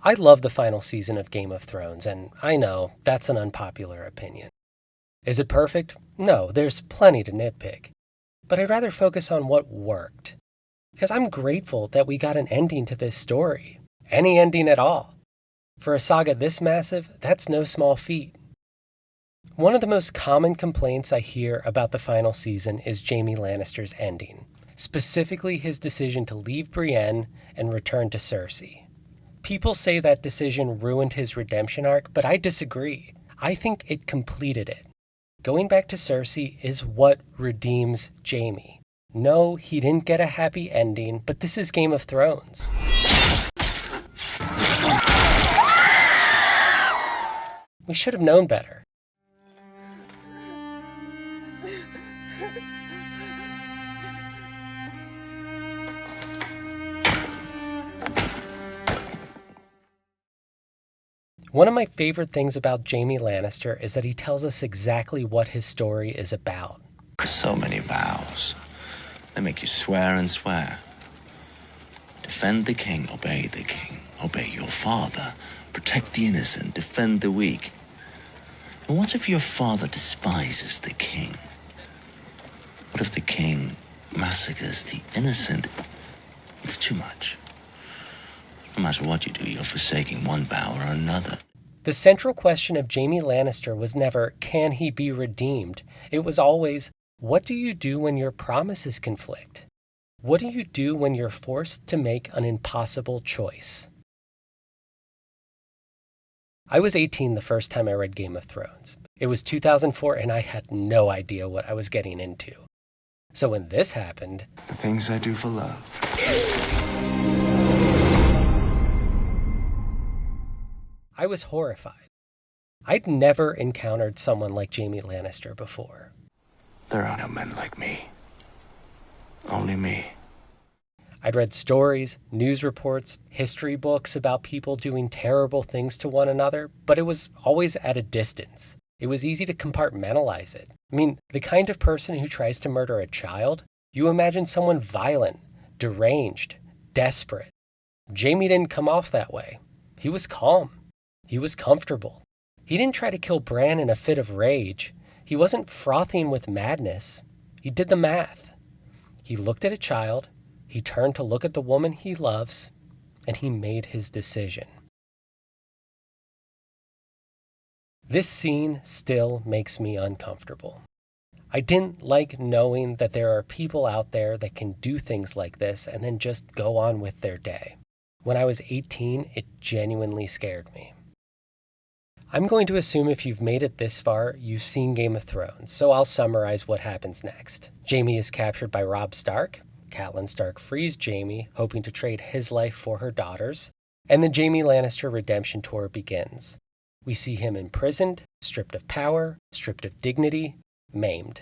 I love the final season of Game of Thrones, and I know that's an unpopular opinion. Is it perfect? No, there's plenty to nitpick. But I'd rather focus on what worked. Because I'm grateful that we got an ending to this story. Any ending at all. For a saga this massive, that's no small feat. One of the most common complaints I hear about the final season is Jaime Lannister's ending. Specifically his decision to leave Brienne and return to Cersei. People say that decision ruined his redemption arc, but I disagree. I think it completed it. Going back to Cersei is what redeems Jaime. No, he didn't get a happy ending, but this is Game of Thrones. We should have known better. One of my favorite things about Jaime Lannister is that he tells us exactly what his story is about. So many vows. They make you swear and swear. Defend the king, obey the king, obey your father, protect the innocent, defend the weak. And what if your father despises the king? What if the king massacres the innocent? It's too much. No matter what you do, you're forsaking one vow or another. The central question of Jaime Lannister was never, can he be redeemed? It was always, what do you do when your promises conflict? What do you do when you're forced to make an impossible choice? I was 18 the first time I read Game of Thrones. It was 2004 and I had no idea what I was getting into. So when this happened... The things I do for love. I was horrified. I'd never encountered someone like Jaime Lannister before. There are no men like me. Only me. I'd read stories, news reports, history books about people doing terrible things to one another, but it was always at a distance. It was easy to compartmentalize it. I mean, the kind of person who tries to murder a child, you imagine someone violent, deranged, desperate. Jaime didn't come off that way. He was calm. He was comfortable. He didn't try to kill Bran in a fit of rage. He wasn't frothing with madness. He did the math. He looked at a child, he turned to look at the woman he loves, and he made his decision. This scene still makes me uncomfortable. I didn't like knowing that there are people out there that can do things like this and then just go on with their day. When I was 18, it genuinely scared me. I'm going to assume if you've made it this far, you've seen Game of Thrones, so I'll summarize what happens next. Jaime is captured by Robb Stark. Catelyn Stark frees Jaime, hoping to trade his life for her daughter's. And the Jaime Lannister redemption tour begins. We see him imprisoned, stripped of power, stripped of dignity, maimed.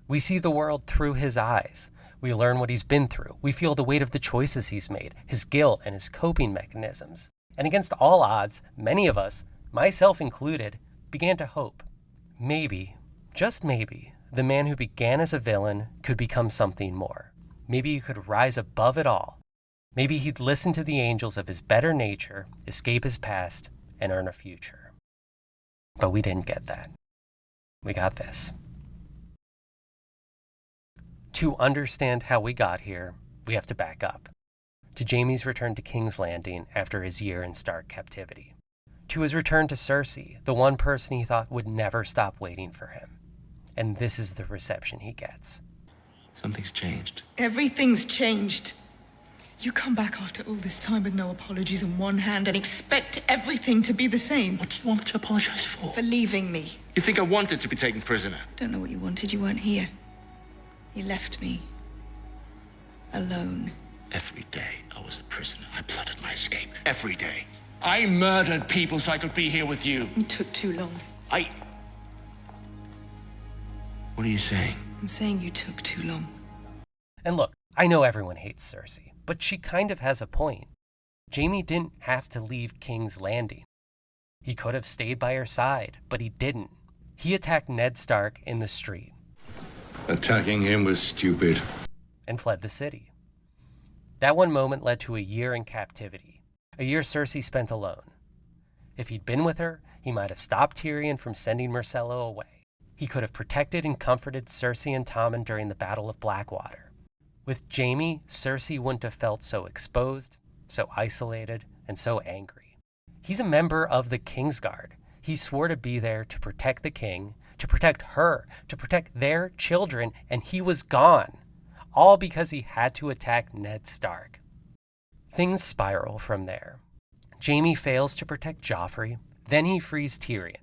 We see the world through his eyes. We learn what he's been through. We feel the weight of the choices he's made, his guilt and his coping mechanisms. And against all odds, many of us, myself included, began to hope. Maybe, just maybe, the man who began as a villain could become something more. Maybe he could rise above it all. Maybe he'd listen to the angels of his better nature, escape his past, and earn a future. But we didn't get that. We got this. To understand how we got here, we have to back up. To Jaime's return to King's Landing after his year in Stark captivity. To his return to Cersei, the one person he thought would never stop waiting for him. And this is the reception he gets. Something's changed. Everything's changed. You come back after all this time with no apologies on one hand and expect everything to be the same. What do you want me to apologize for? For leaving me. You think I wanted to be taken prisoner? Don't know what you wanted. You weren't here. You left me. Alone. Every day I was a prisoner. I plotted my escape. Every day. I murdered people so I could be here with you. You took too long. What are you saying? I'm saying you took too long. And look, I know everyone hates Cersei, but she kind of has a point. Jaime didn't have to leave King's Landing. He could have stayed by her side, but he didn't. He attacked Ned Stark in the street. Attacking him was stupid. and fled the city. That one moment led to a year in captivity, a year Cersei spent alone. If he'd been with her, he might have stopped Tyrion from sending Myrcella away. He could have protected and comforted Cersei and Tommen during the Battle of Blackwater. With Jaime, Cersei wouldn't have felt so exposed, so isolated, and so angry. He's a member of the Kingsguard. He swore to be there to protect the king, to protect her, to protect their children, and he was gone. All because he had to attack Ned Stark. Things spiral from there. Jaime fails to protect Joffrey, then he frees Tyrion,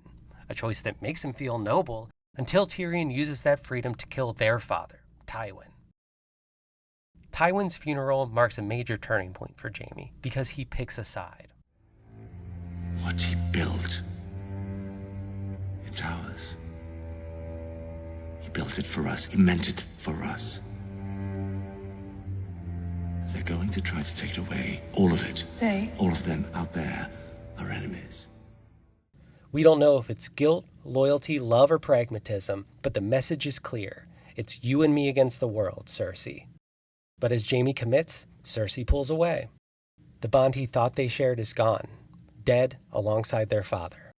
a choice that makes him feel noble until Tyrion uses that freedom to kill their father, Tywin. Tywin's funeral marks a major turning point for Jaime because he picks a side. What he built, it's ours. He built it for us. He meant it for us. They're going to try to take it away. All of it. All of them out there are enemies. We don't know if it's guilt, loyalty, love, or pragmatism, but the message is clear. It's you and me against the world, Cersei. But as Jaime commits, Cersei pulls away. The bond he thought they shared is gone, dead alongside their father.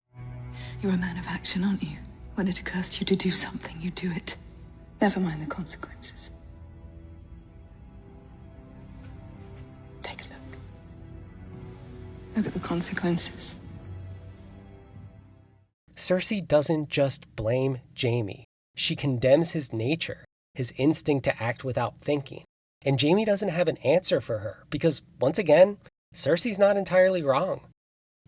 You're a man of action, aren't you? When it occurs to you to do something, you do it. Never mind the consequences. Take a look. Look at the consequences. Cersei doesn't just blame Jaime. She condemns his nature, his instinct to act without thinking. And Jaime doesn't have an answer for her because, once again, Cersei's not entirely wrong.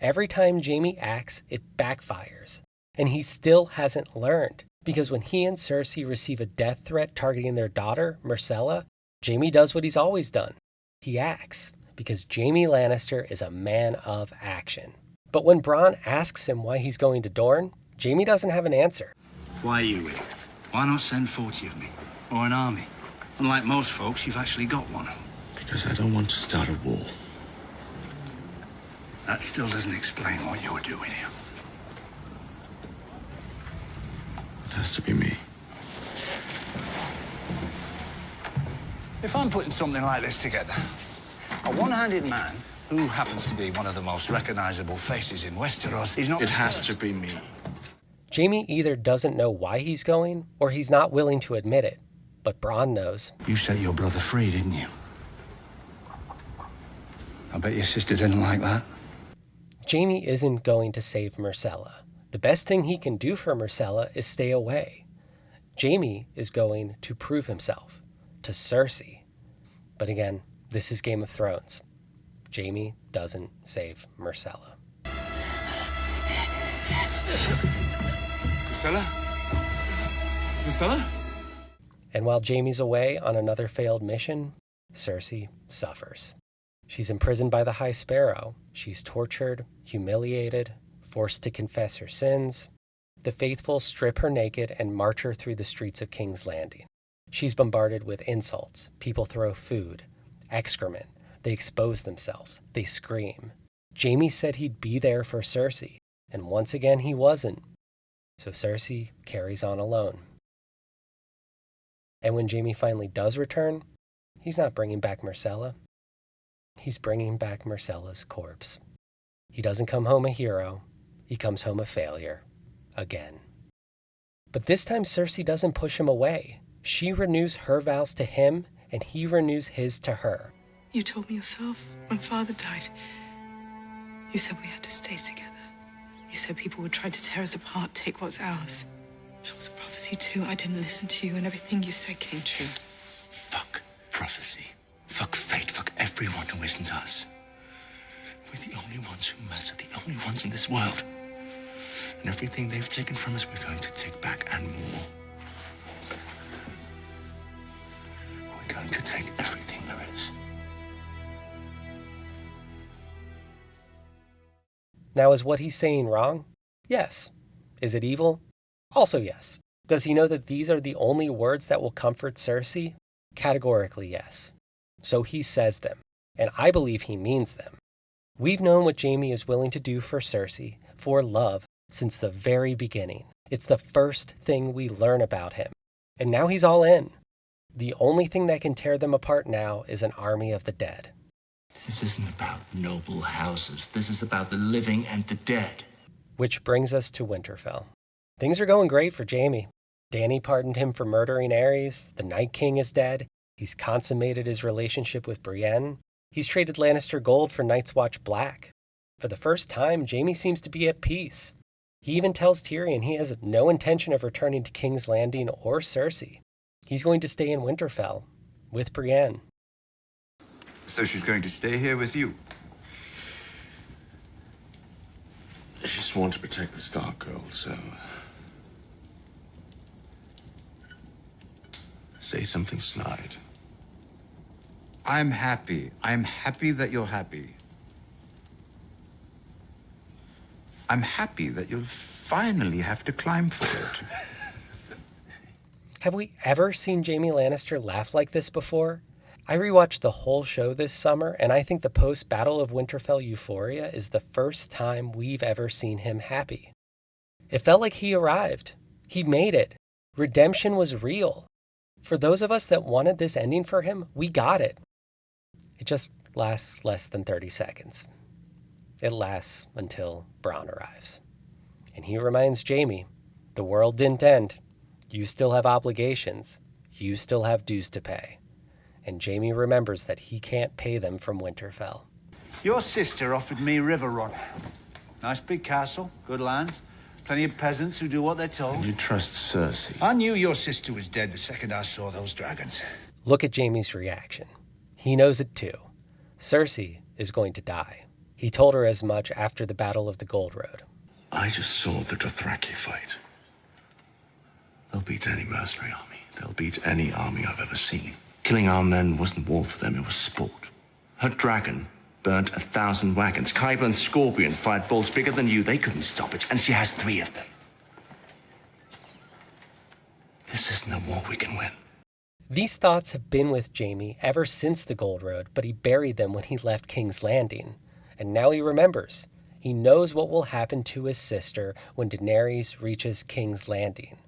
Every time Jaime acts, it backfires. And he still hasn't learned because when he and Cersei receive a death threat targeting their daughter, Myrcella, Jaime does what he's always done. He acts because Jaime Lannister is a man of action. But when Bronn asks him why he's going to Dorne, Jaime doesn't have an answer. Why are you here? Why not send 40 of me? Or an army? Unlike most folks, you've actually got one. Because I don't want to start a war. That still doesn't explain what you're doing here. It has to be me. If I'm putting something like this together, a one-handed man who happens to be one of the most recognizable faces in Westeros is not... It has to be me. Jaime either doesn't know why he's going, or he's not willing to admit it. But Bronn knows. You set your brother free, didn't you? I bet your sister didn't like that. Jaime isn't going to save Myrcella. The best thing he can do for Myrcella is stay away. Jaime is going to prove himself to Cersei. But again, this is Game of Thrones. Jaime doesn't save Myrcella. Myrcella? Myrcella? And while Jaime's away on another failed mission, Cersei suffers. She's imprisoned by the High Sparrow. She's tortured, humiliated, forced to confess her sins. The faithful strip her naked and march her through the streets of King's Landing. She's bombarded with insults. People throw food, excrement. They expose themselves. They scream. Jaime said he'd be there for Cersei, and once again he wasn't. So Cersei carries on alone. And when Jaime finally does return, he's not bringing back Myrcella. He's bringing back Myrcella's corpse. He doesn't come home a hero. He comes home a failure. Again. But this time Cersei doesn't push him away. She renews her vows to him, and he renews his to her. You told me yourself when Father died. You said we had to stay together. You said people would try to tear us apart, take what's ours. It was a prophecy too. I didn't listen to you, and everything you said came true. Fuck prophecy. Fuck fate. Fuck everyone who isn't us. We're the only ones who matter. The only ones in this world. And everything they've taken from us, we're going to take back and more. We're going to take everything there is. Now, is what he's saying wrong? Yes. Is it evil? Also yes. Does he know that these are the only words that will comfort Cersei? Categorically yes. So he says them, and I believe he means them. We've known what Jaime is willing to do for Cersei, for love, since the very beginning. It's the first thing we learn about him. And now he's all in. The only thing that can tear them apart now is an army of the dead. This isn't about noble houses. This is about the living and the dead. Which brings us to Winterfell. Things are going great for Jaime. Dany pardoned him for murdering Aerys. The Night King is dead. He's consummated his relationship with Brienne. He's traded Lannister gold for Night's Watch black. For the first time, Jaime seems to be at peace. He even tells Tyrion he has no intention of returning to King's Landing or Cersei. He's going to stay in Winterfell with Brienne. So she's going to stay here with you? I just want to protect the Stark girl, so... say something snide. I'm happy. I'm happy that you're happy. I'm happy that you'll finally have to climb for it. Have we ever seen Jaime Lannister laugh like this before? I rewatched the whole show this summer, and I think the post-Battle of Winterfell euphoria is the first time we've ever seen him happy. It felt like he arrived. He made it. Redemption was real. For those of us that wanted this ending for him, we got it. It just lasts less than 30 seconds. It lasts until Bronn arrives. And he reminds Jaime, the world didn't end. You still have obligations. You still have dues to pay. And Jaime remembers that he can't pay them from Winterfell. Your sister offered me Riverrun. Nice big castle, good lands, plenty of peasants who do what they're told. You trust Cersei? I knew your sister was dead the second I saw those dragons. Look at Jaime's reaction. He knows it too. Cersei is going to die. He told her as much after the Battle of the Gold Road. I just saw the Dothraki fight. They'll beat any mercenary army. They'll beat any army I've ever seen. Killing our men wasn't war for them, it was sport. Her dragon burnt 1,000 wagons. Qyburn Scorpion fired bolts bigger than you. They couldn't stop it, and she has 3 of them. This isn't a war we can win. These thoughts have been with Jaime ever since the Gold Road, but he buried them when he left King's Landing. And now he remembers. He knows what will happen to his sister when Daenerys reaches King's Landing.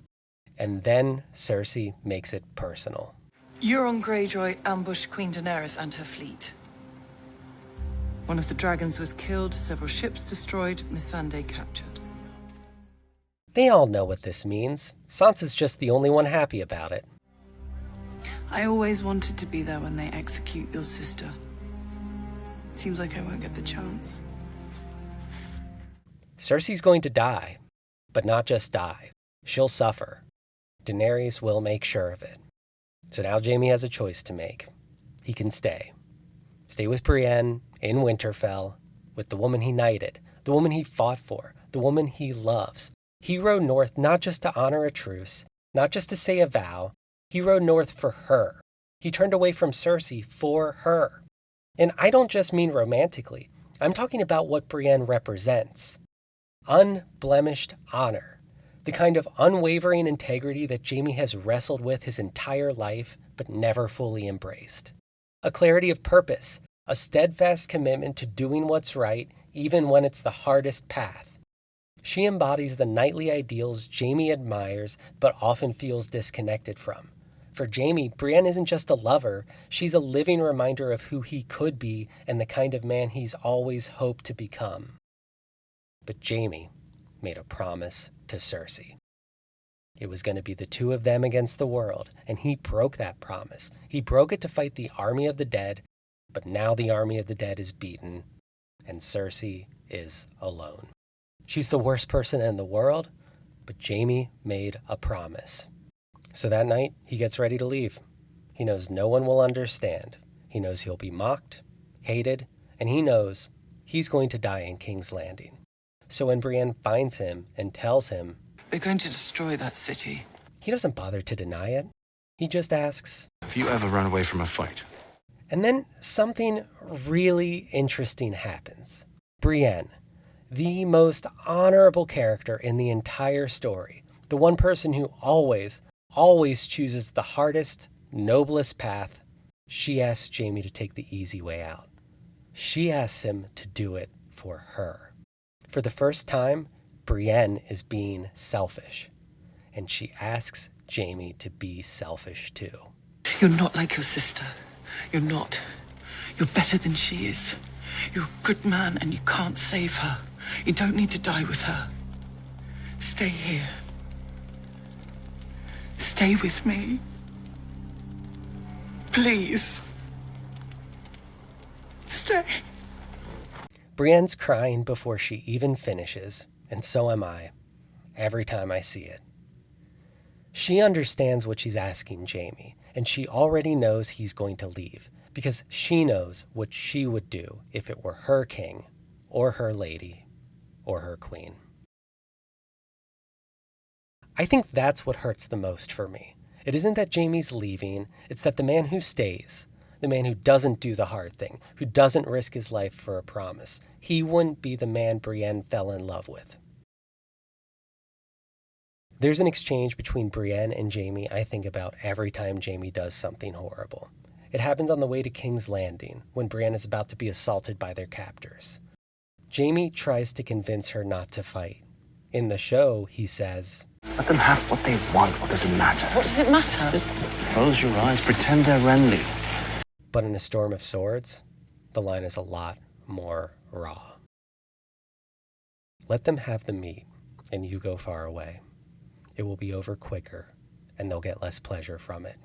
And then Cersei makes it personal. Euron Greyjoy ambushed Queen Daenerys and her fleet. One of the dragons was killed, several ships destroyed, Missandei captured. They all know what this means. Sansa's just the only one happy about it. I always wanted to be there when they execute your sister. Seems like I won't get the chance. Cersei's going to die, but not just die. She'll suffer. Daenerys will make sure of it. So now Jaime has a choice to make. He can stay. Stay with Brienne in Winterfell, with the woman he knighted, the woman he fought for, the woman he loves. He rode north not just to honor a truce, not just to say a vow. He rode north for her. He turned away from Cersei for her. And I don't just mean romantically. I'm talking about what Brienne represents. Unblemished honor. The kind of unwavering integrity that Jaime has wrestled with his entire life, but never fully embraced. A clarity of purpose, a steadfast commitment to doing what's right, even when it's the hardest path. She embodies the knightly ideals Jaime admires, but often feels disconnected from. For Jaime, Brienne isn't just a lover, she's a living reminder of who he could be and the kind of man he's always hoped to become. But Jaime made a promise to Cersei. It was going to be the two of them against the world, and he broke that promise. He broke it to fight the army of the dead, but now the army of the dead is beaten, and Cersei is alone. She's the worst person in the world, but Jaime made a promise. So that night, he gets ready to leave. He knows no one will understand. He knows he'll be mocked, hated, and he knows he's going to die in King's Landing. So when Brienne finds him and tells him, They're going to destroy that city. he doesn't bother to deny it. He just asks, Have you ever run away from a fight? and then something really interesting happens. Brienne, the most honorable character in the entire story, the one person who always chooses the hardest, noblest path, she asks Jaime to take the easy way out. She asks him to do it for her. For the first time, Brienne is being selfish, and she asks Jaime to be selfish too. You're not like your sister. You're not. You're better than she is. You're a good man and you can't save her. You don't need to die with her. Stay here. Stay with me. Please. Stay. Brienne's crying before she even finishes, and so am I, every time I see it. She understands what she's asking Jaime, and she already knows he's going to leave, because she knows what she would do if it were her king, or her lady, or her queen. I think that's what hurts the most for me. It isn't that Jaime's leaving, it's that the man who stays, the man who doesn't do the hard thing, who doesn't risk his life for a promise, he wouldn't be the man Brienne fell in love with. There's an exchange between Brienne and Jaime I think about every time Jaime does something horrible. It happens on the way to King's Landing, when Brienne is about to be assaulted by their captors. Jaime tries to convince her not to fight. In the show, he says, Let them have what they want. What does it matter? What does it matter? Just close your eyes. Pretend they're Renly. but in A Storm of Swords, the line is a lot more raw. Let them have the meat, and you go far away. It will be over quicker, and they'll get less pleasure from it.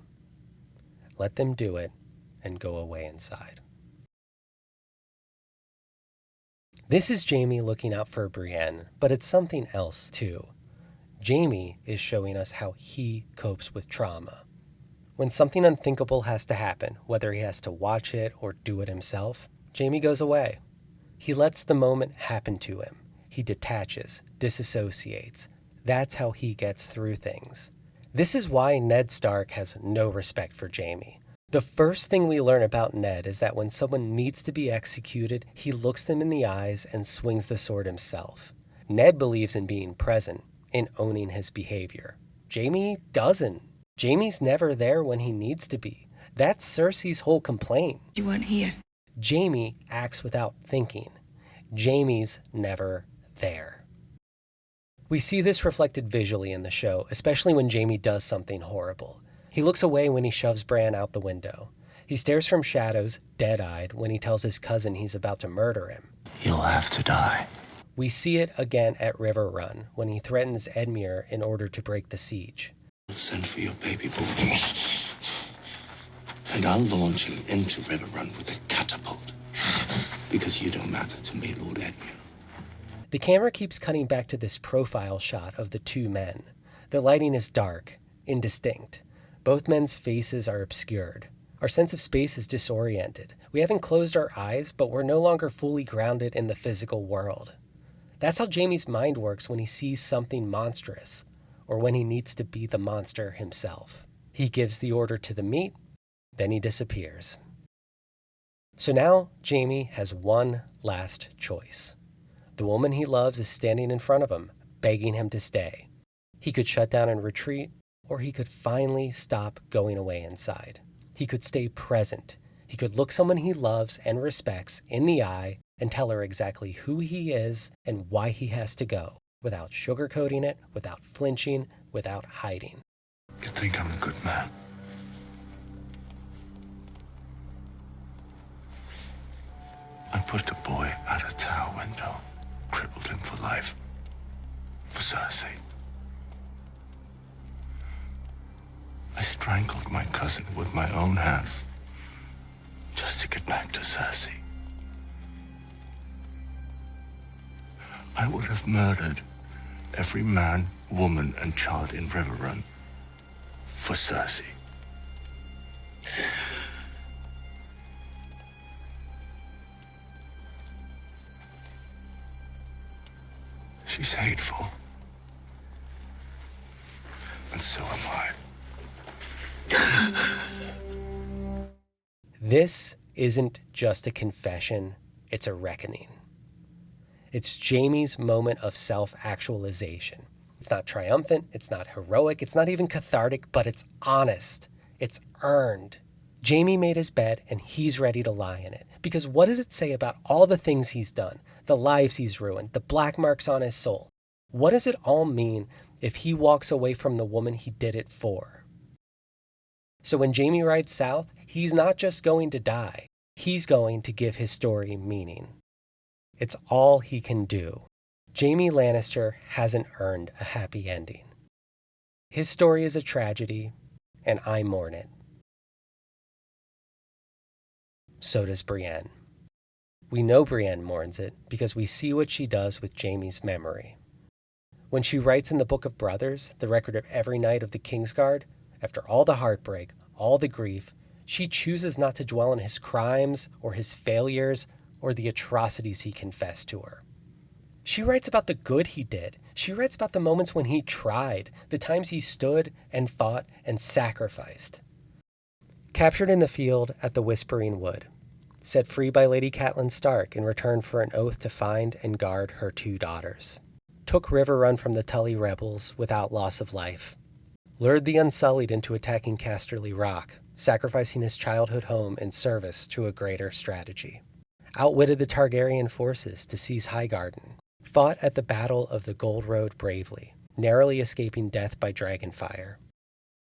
Let them do it, and go away inside. This is Jaime looking out for Brienne, but it's something else too. Jaime is showing us how he copes with trauma. When something unthinkable has to happen, whether he has to watch it or do it himself, Jaime goes away. He lets the moment happen to him. He detaches, disassociates. That's how he gets through things. This is why Ned Stark has no respect for Jaime. The first thing we learn about Ned is that when someone needs to be executed, he looks them in the eyes and swings the sword himself. Ned believes in being present, in owning his behavior. Jaime doesn't. Jaime's never there when he needs to be. That's Cersei's whole complaint. You weren't here. Jaime acts without thinking. Jaime's never there. We see this reflected visually in the show, especially when Jaime does something horrible. He looks away when he shoves Bran out the window. He stares from shadows, dead-eyed, when he tells his cousin he's about to murder him. You'll have to die. We see it again at River Run, when he threatens Edmure in order to break the siege. I'll send for your baby boy. And I'll launch him into River Run with a catapult. Because you don't matter to me, Lord Edmure. The camera keeps cutting back to this profile shot of the two men. The lighting is dark, indistinct. Both men's faces are obscured. Our sense of space is disoriented. We haven't closed our eyes, but we're no longer fully grounded in the physical world. That's how Jaime's mind works when he sees something monstrous, or when he needs to be the monster himself. He gives the order to the meat, then he disappears. So now Jaime has one last choice. The woman he loves is standing in front of him, begging him to stay. He could shut down and retreat, or he could finally stop going away inside. He could stay present. He could look someone he loves and respects in the eye and tell her exactly who he is and why he has to go, without sugarcoating it, without flinching, without hiding. You think I'm a good man? I pushed a boy out a tower window, crippled him for life. For Cersei. I strangled my cousin with my own hands, just to get back to Cersei. I would have murdered every man, woman, and child in Riverrun for Cersei. She's hateful. And so am I. This isn't just a confession, it's a reckoning. It's Jaime's moment of self-actualization. It's not triumphant, it's not heroic, it's not even cathartic, but it's honest. It's earned. Jaime made his bed and he's ready to lie in it. Because what does it say about all the things he's done, the lives he's ruined, the black marks on his soul? What does it all mean if he walks away from the woman he did it for? So when Jaime rides south, he's not just going to die. He's going to give his story meaning. It's all he can do. Jaime Lannister hasn't earned a happy ending. His story is a tragedy, and I mourn it. So does Brienne. We know Brienne mourns it because we see what she does with Jaime's memory. When she writes in the Book of Brothers, the record of every night of the Kingsguard, after all the heartbreak, all the grief, she chooses not to dwell on his crimes or his failures or the atrocities he confessed to her. She writes about the good he did. She writes about the moments when he tried, the times he stood and fought and sacrificed. Captured in the field at the Whispering Wood, set free by Lady Catelyn Stark in return for an oath to find and guard her 2 daughters. Took River Run from the Tully rebels without loss of life. Lured the Unsullied into attacking Casterly Rock, sacrificing his childhood home in service to a greater strategy. Outwitted the Targaryen forces to seize Highgarden. Fought at the Battle of the Gold Road bravely, narrowly escaping death by dragonfire.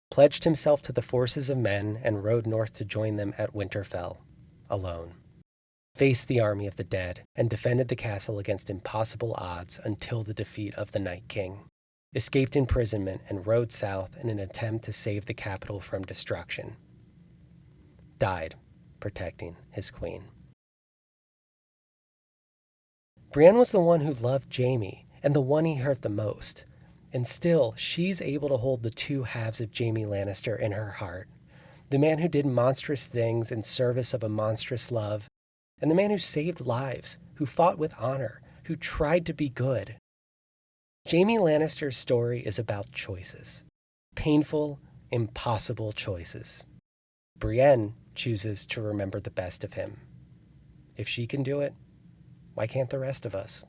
Pledged himself to the forces of men and rode north to join them at Winterfell, alone. Faced the army of the dead and defended the castle against impossible odds until the defeat of the Night King. Escaped imprisonment and rode south in an attempt to save the capital from destruction. Died protecting his queen. Brienne was the one who loved Jaime and the one he hurt the most. And still, she's able to hold the 2 halves of Jaime Lannister in her heart. The man who did monstrous things in service of a monstrous love, and the man who saved lives, who fought with honor, who tried to be good. Jaime Lannister's story is about choices. Painful, impossible choices. Brienne chooses to remember the best of him. If she can do it, why can't the rest of us?